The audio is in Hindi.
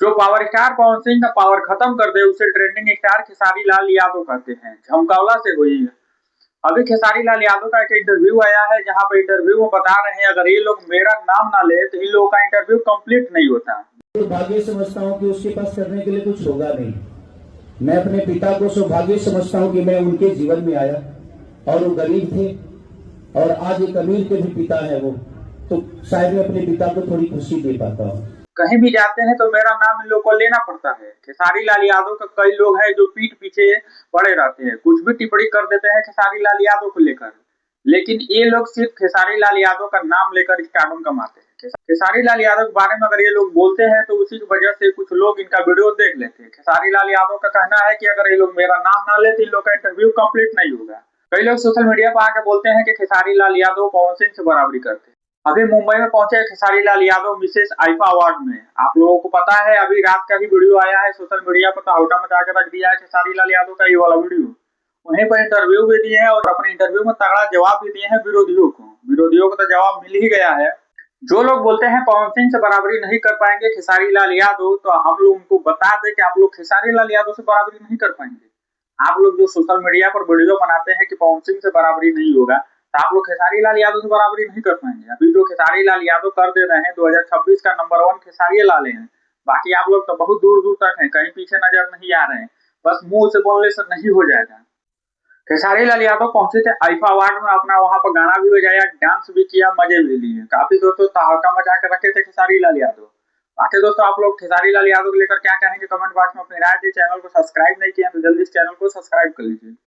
जो पावर स्टार पवन सिंह का पावर खत्म कर दे उसे ट्रेंडिंग स्टार खेसारी लाल यादव कहते हैं। झमकावला से हुई है। अभी खेसारी लाल यादव का एक इंटरव्यू आया है, जहां पर इंटरव्यू में बता रहे हैं अगर ये लोग मेरा नाम ना ले तो इन लोगों का इंटरव्यू कंप्लीट नहीं होता। सौभाग्य समझता हूँ कि उसके पास करने के लिए कुछ होगा नहीं। मैं अपने पिता को सौभाग्य समझता हूँ कि मैं उनके जीवन में आया और वो गरीब थे और आज एक अमीर के भी पिता है वो, तो शायद मैं अपने पिता को थोड़ी खुशी दे पाता हूँ। कहीं भी जाते हैं तो मेरा नाम इन लोग को लेना पड़ता है। खेसारी लाल यादव का कई लोग हैं जो पीठ पीछे पड़े रहते हैं, कुछ भी टिप्पणी कर देते हैं खेसारी लाल यादव को लेकर, लेकिन ये लोग सिर्फ खेसारी लाल यादव का नाम लेकर स्टारडम कमाते हैं। खेसारी लाल यादव के बारे में अगर ये लोग बोलते हैं तो उसी की वजह से कुछ लोग इनका वीडियो देख लेते हैं। खेसारी लाल यादव का कहना है कि अगर ये लोग मेरा नाम ना ले तो इन लोग का इंटरव्यू कंप्लीट नहीं होगा। कई लोग सोशल मीडिया पर आके बोलते हैं कि खेसारी लाल यादव पवन सिंह से बराबरी करते हैं। अभी मुंबई में पहुंचे Khesari Lal Yadav Mrs IIFA award में। आप लोगों को पता है अभी रात का भी वीडियो आया है सोशल मीडिया पर, तो हल्का मचा के रख दिया है खेसारी लाल यादव का ये वाला वीडियो। वहीं पर इंटरव्यू भी दिए हैं और अपने इंटरव्यू में तगड़ा जवाब भी दिए हैं विरोधियों को। विरोधियों को तो जवाब मिल ही गया है। जो लोग बोलते हैं पवन सिंह से बराबरी नहीं कर पाएंगे खेसारी लाल यादव, तो हम लोग उनको बता दें कि आप लोग खेसारी लाल यादव से बराबरी नहीं कर पाएंगे। आप लोग जो सोशल मीडिया पर वीडियो बनाते हैं कि पवन सिंह से बराबरी नहीं होगा, तो आप लोग खेसारी लाल यादव से बराबरी नहीं कर पाएंगे। अभी जो खेसारी लाल यादव कर दे रहे हैं 2026 का नंबर 1 खेसारी लाल हैं। बाकी आप लोग तो बहुत दूर दूर तक हैं, कहीं पीछे नजर नहीं आ रहे हैं। बस मुंह से बोलने से नहीं हो जाएगा। खेसारी लाल यादव पहुंचे थे आइफा अवार्ड में, अपना वहां पर गाना भी बजाया, डांस भी किया, मजे भी लिए। काफी दोस्तों तहलका मचा के रखे थे खेसारी लाल यादव। बाकी दोस्तों आप लोग खेसारी लाल यादव को लेकर क्या कहेंगे कमेंट बॉक्स में अपनी राय दी। चैनल को सब्सक्राइब नहीं किया तो जल्दी इस चैनल को सब्सक्राइब कर लीजिए।